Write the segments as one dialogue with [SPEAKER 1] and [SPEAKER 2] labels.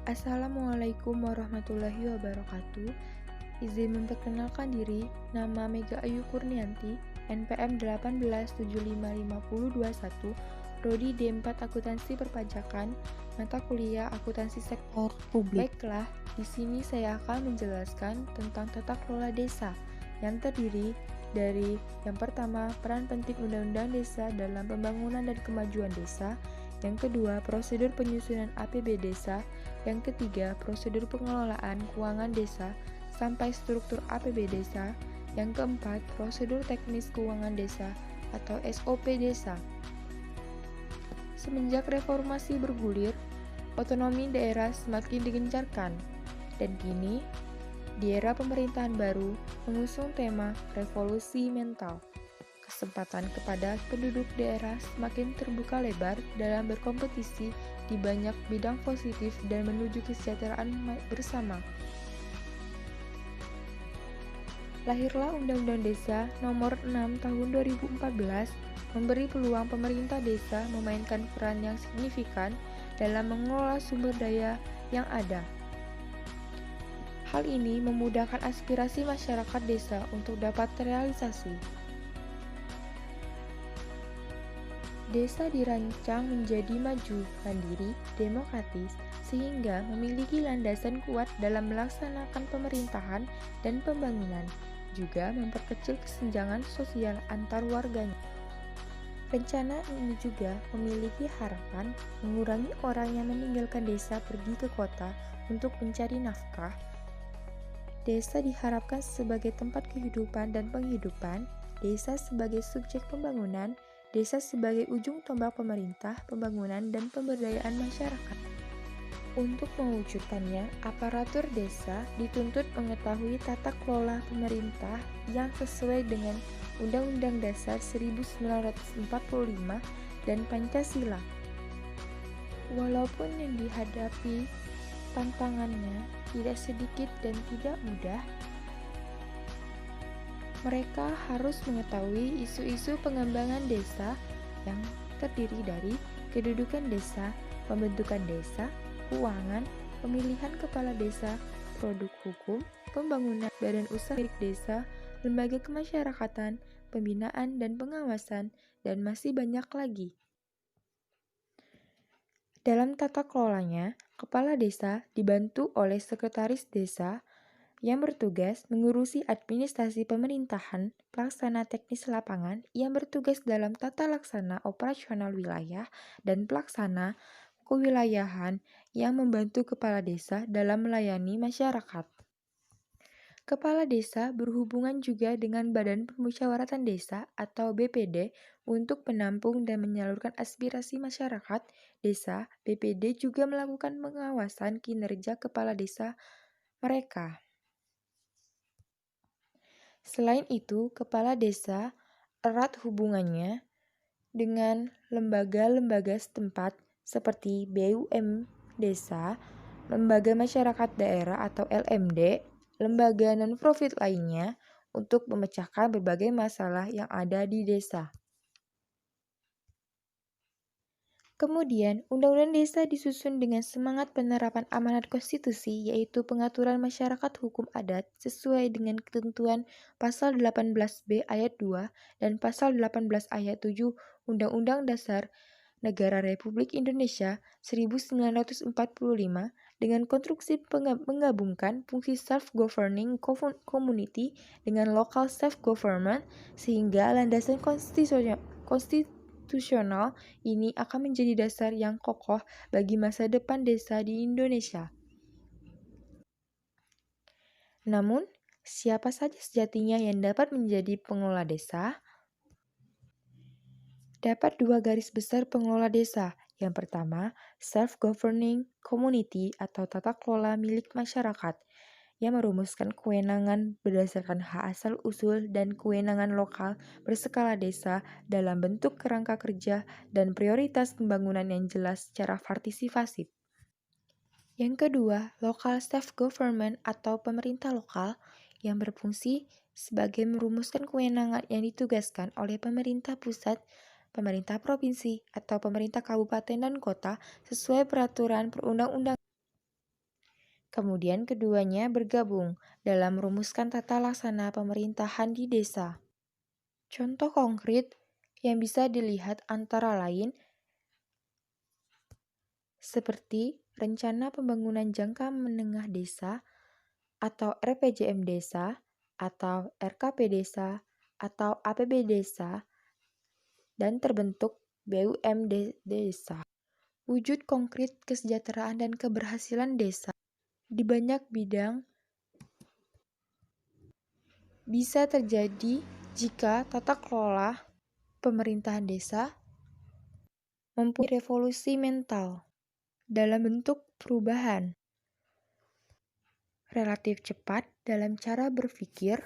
[SPEAKER 1] Assalamualaikum warahmatullahi wabarakatuh. Izin memperkenalkan diri, nama Mega Ayu Kurnianti, NPM 18755021, Prodi D4 Akuntansi Perpajakan, mata kuliah Akuntansi Sektor Publik. Baiklah, di sini saya akan menjelaskan tentang tata kelola desa yang terdiri dari yang pertama, peran penting Undang-Undang Desa dalam pembangunan dan kemajuan desa. Yang kedua, prosedur penyusunan APB desa. Yang ketiga, prosedur pengelolaan keuangan desa sampai struktur APB desa. Yang keempat, prosedur teknis keuangan desa atau SOP desa. Semenjak reformasi bergulir, otonomi daerah semakin digencarkan. Dan kini, di era pemerintahan baru, mengusung tema revolusi mental. Kesempatan kepada penduduk daerah semakin terbuka lebar dalam berkompetisi di banyak bidang positif dan menuju kesejahteraan bersama. Lahirlah Undang-Undang Desa Nomor 6 Tahun 2014 memberi peluang pemerintah desa memainkan peran yang signifikan dalam mengelola sumber daya yang ada. Hal ini memudahkan aspirasi masyarakat desa untuk dapat terrealisasi. Desa dirancang menjadi maju, mandiri, demokratis, sehingga memiliki landasan kuat dalam melaksanakan pemerintahan dan pembangunan, juga memperkecil kesenjangan sosial antar warganya. Rencana ini juga memiliki harapan mengurangi orang yang meninggalkan desa pergi ke kota untuk mencari nafkah. Desa diharapkan sebagai tempat kehidupan dan penghidupan, desa sebagai subjek pembangunan, desa sebagai ujung tombak pemerintah, pembangunan, dan pemberdayaan masyarakat. Untuk mewujudkannya, aparatur desa dituntut mengetahui tata kelola pemerintah yang sesuai dengan Undang-Undang Dasar 1945 dan Pancasila. Walaupun yang dihadapi tantangannya tidak sedikit dan tidak mudah, mereka harus mengetahui isu-isu pengembangan desa yang terdiri dari kedudukan desa, pembentukan desa, keuangan, pemilihan kepala desa, produk hukum, pembangunan badan usaha milik desa, lembaga kemasyarakatan, pembinaan dan pengawasan, dan masih banyak lagi. Dalam tata kelolanya, kepala desa dibantu oleh sekretaris desa yang bertugas mengurusi administrasi pemerintahan, pelaksana teknis lapangan yang bertugas dalam tata laksana operasional wilayah, dan pelaksana kewilayahan yang membantu kepala desa dalam melayani masyarakat. Kepala desa berhubungan juga dengan Badan Permusyawaratan Desa atau BPD untuk menampung dan menyalurkan aspirasi masyarakat desa. BPD juga melakukan pengawasan kinerja kepala desa mereka. Selain itu, kepala desa erat hubungannya dengan lembaga-lembaga setempat seperti BUM Desa, Lembaga Masyarakat Daerah atau LMD, lembaga non-profit lainnya untuk memecahkan berbagai masalah yang ada di desa. Kemudian, Undang-Undang Desa disusun dengan semangat penerapan amanat konstitusi, yaitu pengaturan masyarakat hukum adat sesuai dengan ketentuan Pasal 18B ayat 2 dan Pasal 18 ayat 7 Undang-Undang Dasar Negara Republik Indonesia 1945 dengan konstruksi menggabungkan fungsi self-governing community dengan local self-government, sehingga landasan konstitusional ini akan menjadi dasar yang kokoh bagi masa depan desa di Indonesia. Namun, siapa saja sejatinya yang dapat menjadi pengelola desa? Dapat dua garis besar pengelola desa. Yang pertama, self-governing community atau tata kelola milik masyarakat yang merumuskan kewenangan berdasarkan hak asal-usul dan kewenangan lokal berskala desa dalam bentuk kerangka kerja dan prioritas pembangunan yang jelas secara partisipatif. Yang kedua, local self-government atau pemerintah lokal yang berfungsi sebagai merumuskan kewenangan yang ditugaskan oleh pemerintah pusat, pemerintah provinsi, atau pemerintah kabupaten dan kota sesuai peraturan perundang-undangan. Kemudian keduanya bergabung dalam merumuskan tata laksana pemerintahan di desa. Contoh konkret yang bisa dilihat antara lain seperti Rencana Pembangunan Jangka Menengah Desa atau RPJM Desa atau RKP Desa atau APB Desa dan terbentuk BUMD Desa. Wujud konkret kesejahteraan dan keberhasilan desa di banyak bidang bisa terjadi jika tata kelola pemerintahan desa mempunyai revolusi mental dalam bentuk perubahan relatif cepat dalam cara berpikir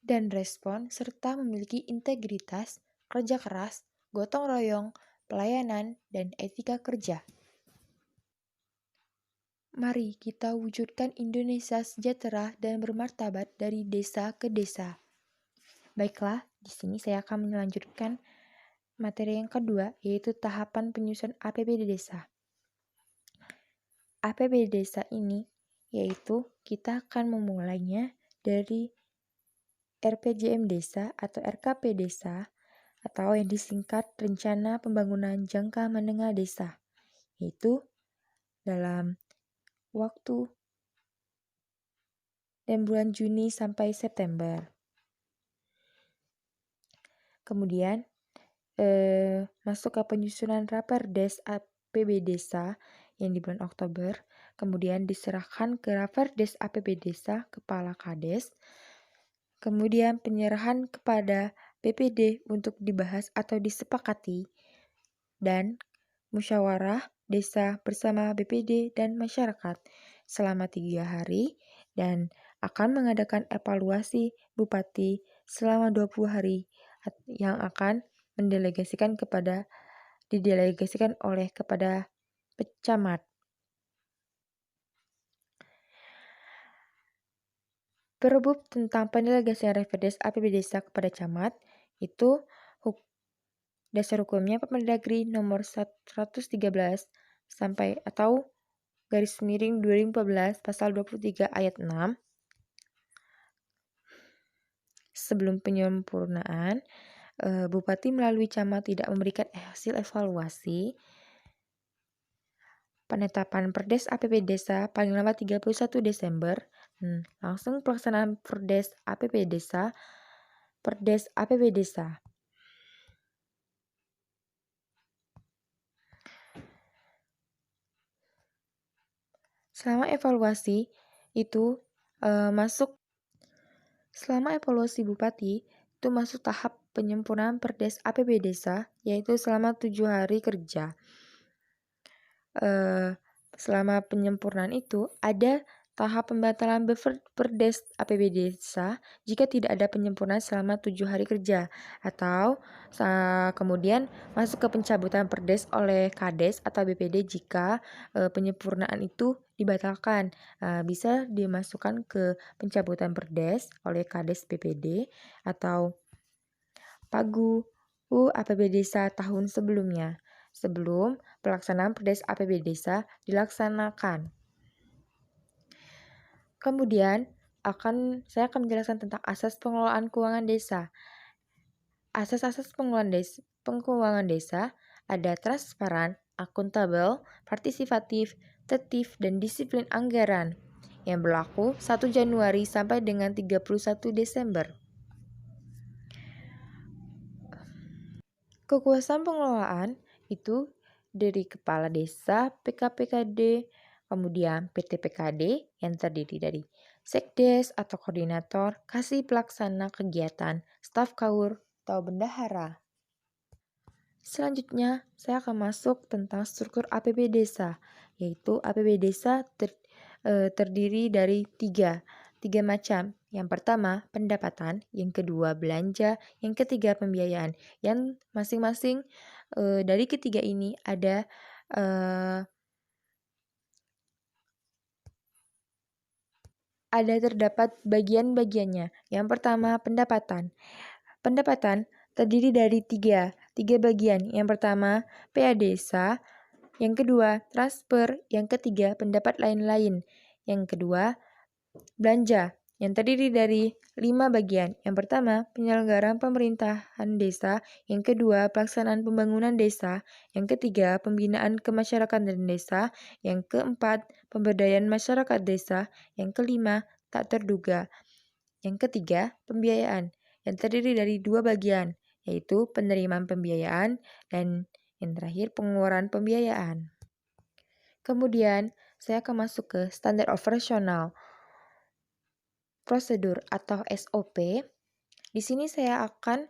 [SPEAKER 1] dan respon, serta memiliki integritas, kerja keras, gotong royong, pelayanan, dan etika kerja. Mari kita wujudkan Indonesia sejahtera dan bermartabat dari desa ke desa. Baiklah, di sini saya akan melanjutkan materi yang kedua, yaitu tahapan penyusunan APBD Desa. APBD Desa ini, yaitu kita akan memulainya dari RPJM Desa atau RKP Desa, atau yang disingkat Rencana Pembangunan Jangka Menengah Desa, yaitu dalam waktu dan bulan Juni sampai September. Kemudian masuk ke penyusunan Raperdes APB Desa yang di bulan Oktober, kemudian diserahkan ke Raperdes APB Desa Kepala Kades, kemudian penyerahan kepada BPD untuk dibahas atau disepakati, dan musyawarah desa bersama BPD dan masyarakat selama 3 hari dan akan mengadakan evaluasi bupati selama 20 hari yang akan didelegasikan oleh kepada pecamat. Perbub tentang pendelegasian Raperdes APB Desa kepada camat itu dasar hukumnya Permendagri nomor 113 sampai atau garis miring 2014 pasal 23 ayat 6. Sebelum penyempurnaan, Bupati melalui camat tidak memberikan hasil evaluasi. Penetapan Perdes APB Desa paling lambat 31 Desember. Langsung pelaksanaan Perdes APB Desa. Perdes APB Desa. Selama evaluasi itu Selama evaluasi Bupati itu masuk tahap penyempurnaan Perdes APB Desa, yaitu selama 7 hari kerja. Selama penyempurnaan itu ada tahap pembatalan Perdes APB Desa jika tidak ada penyempurnaan selama 7 hari kerja, atau kemudian masuk ke pencabutan Perdes oleh Kades atau BPD jika penyempurnaan itu dibatalkan. Bisa dimasukkan ke pencabutan Perdes oleh Kades BPD atau Pagu APB Desa tahun sebelumnya, sebelum pelaksanaan Perdes APB Desa dilaksanakan. Kemudian saya akan menjelaskan tentang asas pengelolaan keuangan desa. Asas-asas pengelolaan desa ada transparan, akuntabel, partisipatif, tertib, dan disiplin anggaran yang berlaku 1 Januari sampai dengan 31 Desember. Kekuasaan pengelolaan itu dari Kepala Desa, PKPKD, kemudian PTPKD yang terdiri dari Sekdes atau Koordinator, Kasih Pelaksana Kegiatan, Staf Kaur, atau Bendahara. Selanjutnya, saya akan masuk tentang struktur APB Desa, yaitu APB Desa terdiri dari tiga macam. Yang pertama, pendapatan, yang kedua, belanja, yang ketiga, pembiayaan. Yang masing-masing dari ketiga ini ada terdapat bagian-bagiannya. Yang pertama, pendapatan. Pendapatan terdiri dari tiga bagian. Yang pertama, PA Desa, Yang kedua, transfer. Yang ketiga, pendapat lain-lain. Yang kedua, belanja, yang terdiri dari 5 bagian. Yang pertama, penyelenggaraan pemerintahan desa. Yang kedua, pelaksanaan pembangunan desa. Yang ketiga, pembinaan kemasyarakatan desa. Yang keempat, pemberdayaan masyarakat desa. Yang kelima, tak terduga. Yang ketiga, pembiayaan, yang terdiri dari 2 bagian, yaitu penerimaan pembiayaan dan yang terakhir pengeluaran pembiayaan. Kemudian, saya akan masuk ke standar operasional prosedur atau SOP. Di sini saya akan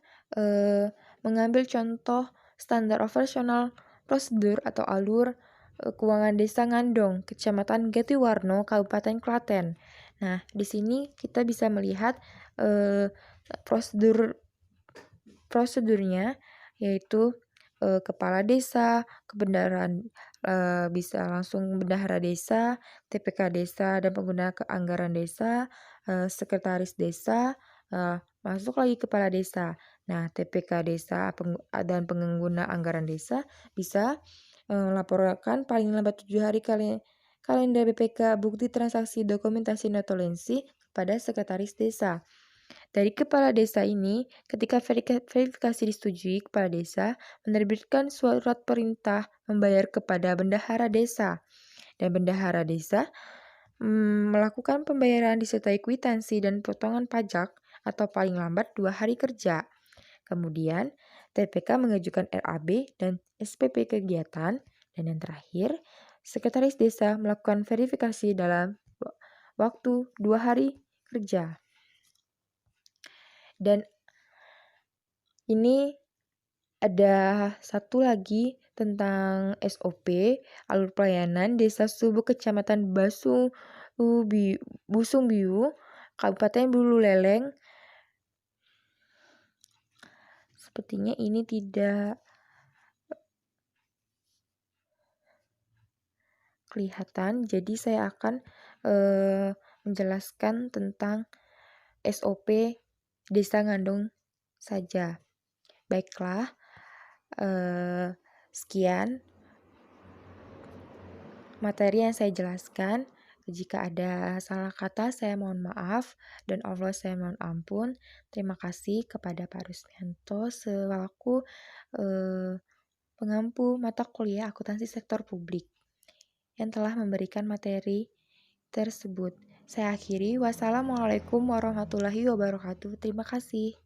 [SPEAKER 1] mengambil contoh standar operasional prosedur atau alur keuangan Desa Ngandong, Kecamatan Gatiwarno, Kabupaten Klaten. Nah, di sini kita bisa melihat prosedurnya, yaitu kepala desa, kebendaharaan, bisa langsung bendahara desa, TPK desa dan pengguna anggaran desa, sekretaris desa, masuk lagi kepala desa. Nah, TPK desa dan pengguna anggaran desa bisa melaporkan paling lambat 7 hari kalender BPK bukti transaksi dokumentasi notulensi kepada sekretaris desa. Dari kepala desa ini, ketika verifikasi disetujui, kepala desa menerbitkan surat perintah membayar kepada bendahara desa. Dan bendahara desa melakukan pembayaran disertai kwitansi dan potongan pajak atau paling lambat 2 hari kerja. Kemudian, TPK mengajukan RAB dan SPP kegiatan. Dan yang terakhir, sekretaris desa melakukan verifikasi dalam waktu 2 hari kerja. Dan ini ada satu lagi tentang SOP, alur pelayanan Desa Subuh Kecamatan Busungbiu, Kabupaten Buleleng. Sepertinya ini tidak kelihatan, jadi saya akan menjelaskan tentang SOP Desa Ngandong saja. Baiklah, sekian materi yang saya jelaskan. Jika ada salah kata, saya mohon maaf, dan Allah saya mohon ampun. Terima kasih kepada Pak Rusmianto selaku pengampu mata kuliah akuntansi sektor publik yang telah memberikan materi tersebut. Saya akhiri, wassalamualaikum warahmatullahi wabarakatuh. Terima kasih.